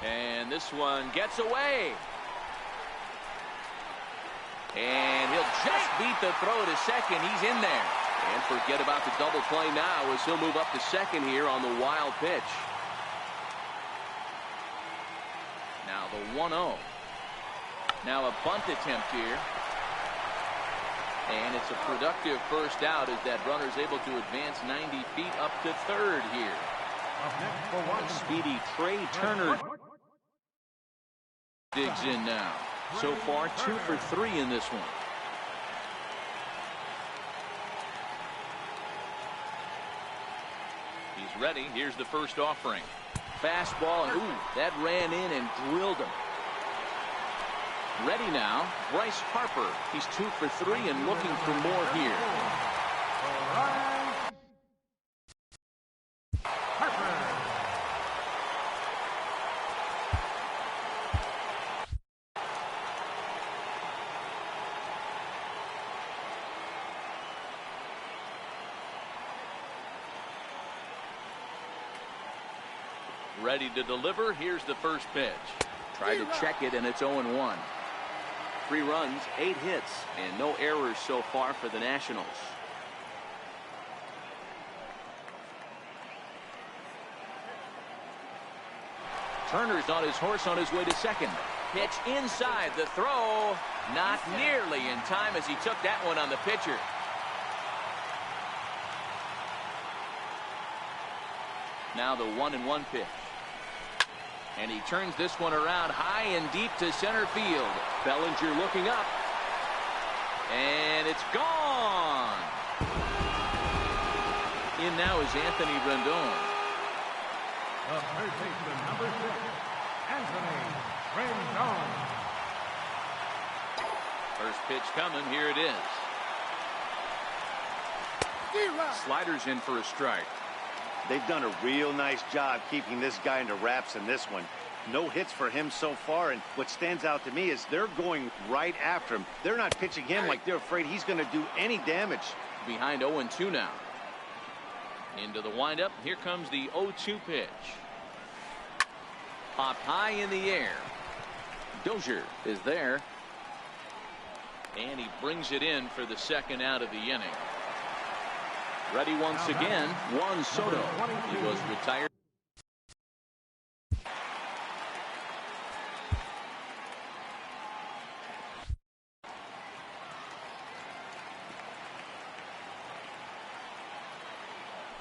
And this one gets away. And he'll just beat the throw to second. He's in there. And forget about the double play now as he'll move up to second here on the wild pitch. Now the 1-0. Now a bunt attempt here. And it's a productive first out as that runner is able to advance 90 feet up to third here. A speedy Trey Turner digs in now. So far 2 for 3 in this one. He's ready. Here's the first offering. Fastball, and ooh, that ran in and drilled him. Ready now, Bryce Harper. He's 2 for 3 and looking for more here. Ready to deliver. Here's the first pitch. Tried to check it, and it's 0-1. 3 runs, 8 hits, and no errors so far for the Nationals. Turner's on his horse on his way to second. Pitch inside. The throw not nearly in time as he took that one on the pitcher. Now the 1-1 pitch. And he turns this one around high and deep to center field. Bellinger looking up. And it's gone. In now is Anthony Rendon. The third baseman, number 6, Anthony Rendon. First pitch coming. Here it is. Sliders in for a strike. They've done a real nice job keeping this guy into wraps in this one. No hits for him so far, and what stands out to me is they're going right after him. They're not pitching him like they're afraid he's going to do any damage. Behind 0-2 now. Into the windup. Here comes the 0-2 pitch. Popped high in the air. Dozier is there. And he brings it in for the second out of the inning. Ready once again, Juan Soto. He was retired.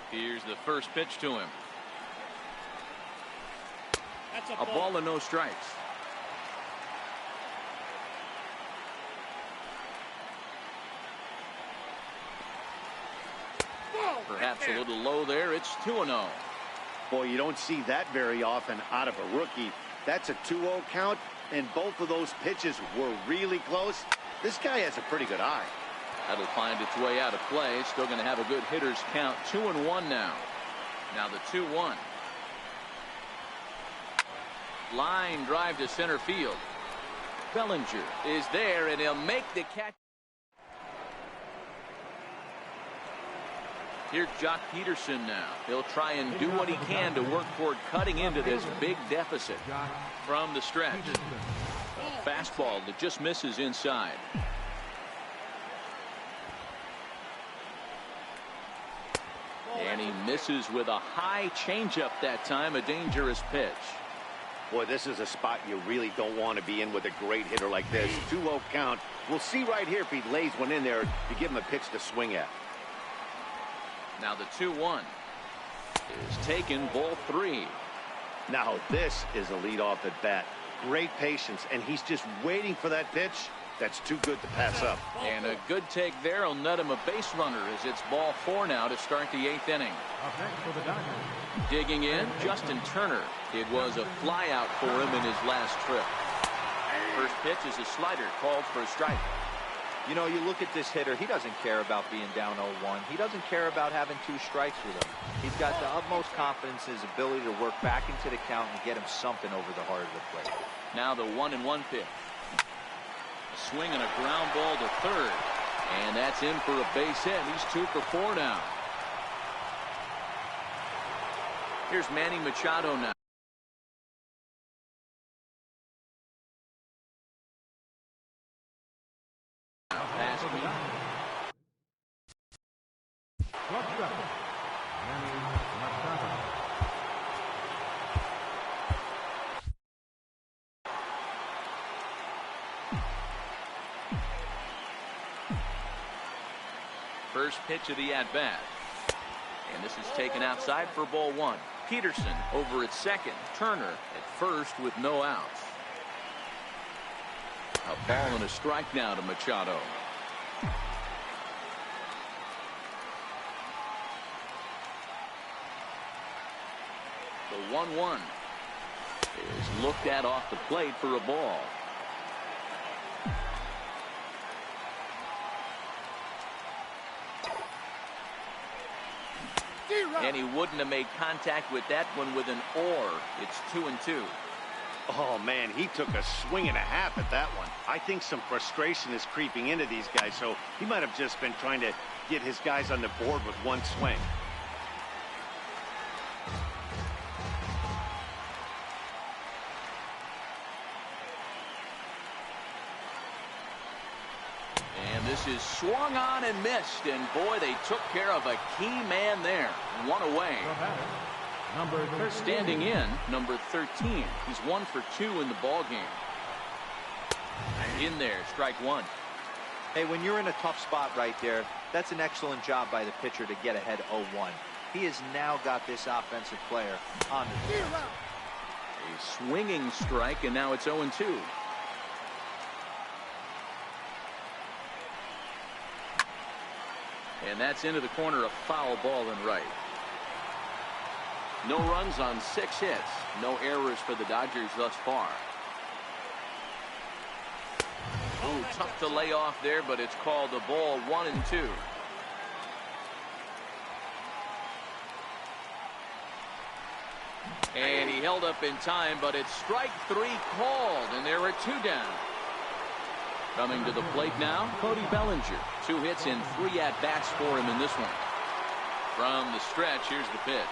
Here's the first pitch to him. That's A ball and no strikes. Perhaps a little low there. It's 2-0. Boy, you don't see that very often out of a rookie. That's a 2-0 count, and both of those pitches were really close. This guy has a pretty good eye. That'll find its way out of play. Still going to have a good hitter's count. 2-1 now. Now the 2-1. Line drive to center field. Bellinger is there, and he'll make the catch. Here's Jock Peterson now. He'll try and do what he can to work toward cutting into this big deficit from the stretch. A fastball that just misses inside. And he misses with a high changeup that time. A dangerous pitch. Boy, this is a spot you really don't want to be in with a great hitter like this. 2-0 count. We'll see right here if he lays one in there to give him a pitch to swing at. Now the 2-1 is taken, ball 3. Now this is a leadoff at bat. Great patience, and he's just waiting for that pitch. That's too good to pass up. And a good take there will net him a base runner as it's ball 4 now to start the 8th inning. Up next for the Dodgers. Digging in, Justin Turner. It was a flyout for him in his last trip. First pitch is a slider called for a strike. You know, you look at this hitter, he doesn't care about being down 0-1. He doesn't care about having 2 strikes with him. He's got the utmost confidence in his ability to work back into the count and get him something over the heart of the plate. Now the 1-1 pitch. A swing and a ground ball to third. And that's in for a base hit. He's 2 for 4 now. Here's Manny Machado now. First pitch of the at-bat. And this is taken outside for ball 1. Peterson over at second. Turner at first with no outs. A ball and a strike now to Machado. The 1-1 is looked at off the plate for a ball. And he wouldn't have made contact with that one with an or. It's 2-2. Oh, man, he took a swing and a half at that one. I think some frustration is creeping into these guys, so he might have just been trying to get his guys on the board with one swing. And this is swung on and missed, and boy, they took care of a key man there. 1 away. Number 13. Standing in, number 13. He's 1 for 2 in the ball game. In there, strike 1. Hey, when you're in a tough spot right there, that's an excellent job by the pitcher to get ahead 0-1. He has now got this offensive player on the field. A swinging strike, and now it's 0-2. And that's into the corner, a foul ball and right. No runs on 6 hits. No errors for the Dodgers thus far. Oh, tough to lay off there, but it's called the ball 1-2. And he held up in time, but it's strike 3 called, and there are 2 down. Coming to the plate now, Cody Bellinger. 2 hits and 3 at-bats for him in this one. From the stretch, here's the pitch.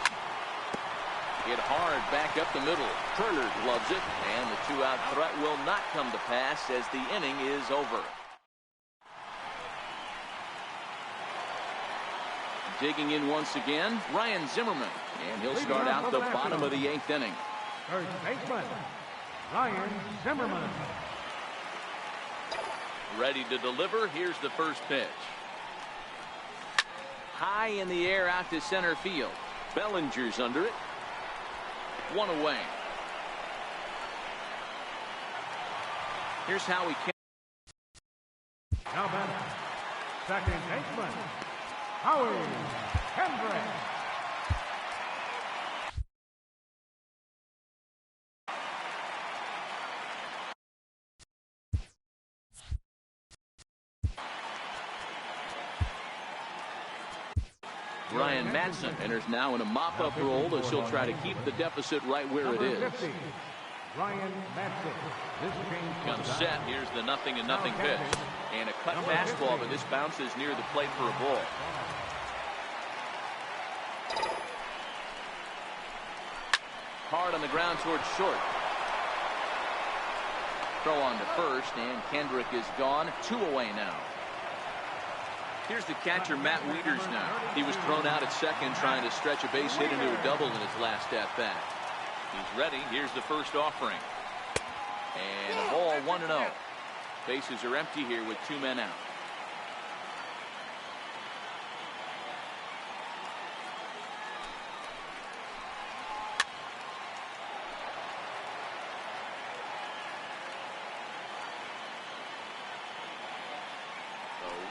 Hit hard back up the middle. Turner gloves it, and the 2-out threat will not come to pass as the inning is over. Digging in once again, Ryan Zimmerman, and he'll start out the bottom of the 8th inning. Third baseman, Ryan Zimmerman. Ready to deliver. Here's the first pitch. High in the air out to center field. Bellinger's under it. 1 away. Here's how he can. Now batter, second baseman, Howie Kendrick. Ryan Madsen enters now in a mop-up role as he'll try to keep the deficit right where it is. 50, Ryan Madsen. Comes set. Here's the 0-0 pitch. And a cut fastball, but this bounces near the plate for a ball. Hard on the ground towards short. Throw on to first, and Kendrick is gone. 2 away now. Here's the catcher, Matt Wieters now. He was thrown out at second trying to stretch a base hit into a double in his last at-bat. He's ready. Here's the first offering. And a ball 1-0. Bases are empty here with 2 men out.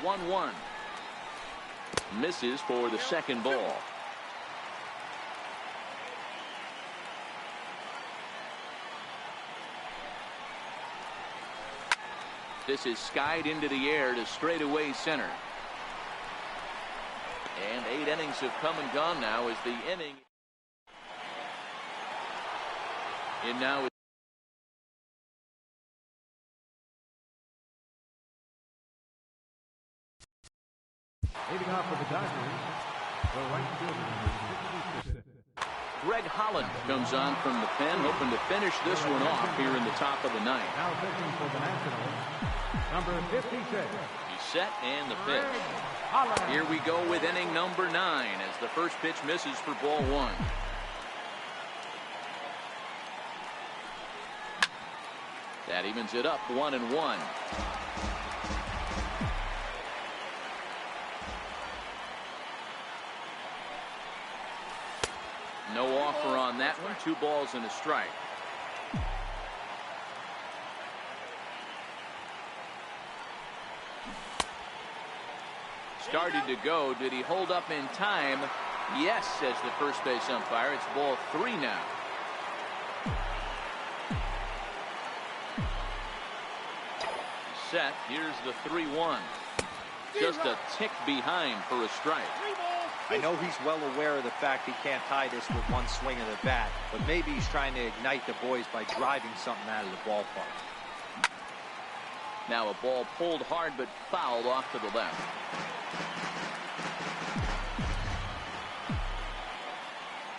So 1-1. Misses for the second ball. This is skied into the air to straightaway center. And 8 innings have come and gone now as the inning. And now Leading off for the Dodgers, the right fielder, number 66. Greg Holland comes on from the pen, hoping to finish this one off here in the top of the 9th. Now pitching for the Nationals, number 56. He's set and the pitch. Holland. Here we go with inning number 9 as the first pitch misses for ball 1. That evens it up 1-1. No offer on that one. 2 balls and a strike. Started to go. Did he hold up in time? Yes, says the first base umpire. It's ball 3 now. Set. Here's the 3-1. Just a tick behind for a strike. I know he's well aware of the fact he can't tie this with one swing of the bat, but maybe he's trying to ignite the boys by driving something out of the ballpark. Now a ball pulled hard but fouled off to the left.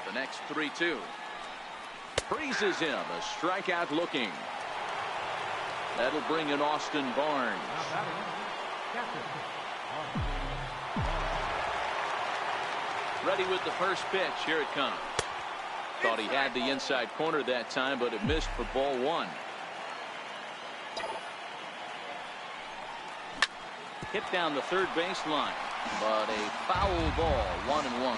The next 3-2. Freezes him. A strikeout looking. That'll bring in Austin Barnes. Ready with the first pitch. Here it comes. Thought he had the inside corner that time, but it missed for ball 1. Hit down the third baseline, but a foul ball. 1-1.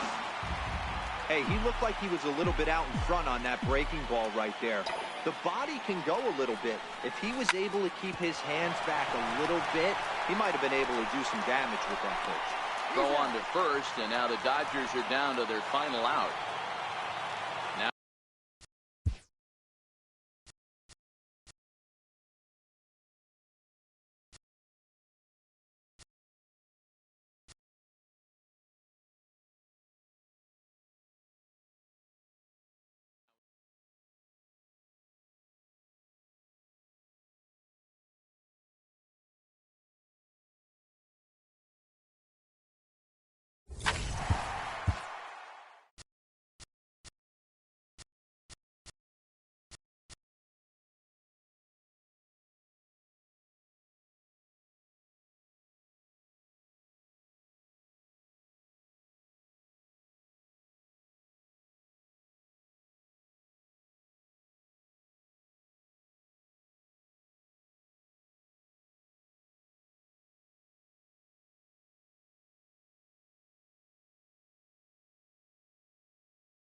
Hey, he looked like he was a little bit out in front on that breaking ball right there. The body can go a little bit. If he was able to keep his hands back a little bit, he might have been able to do some damage with that pitch. Throw on to first, and now the Dodgers are down to their final out.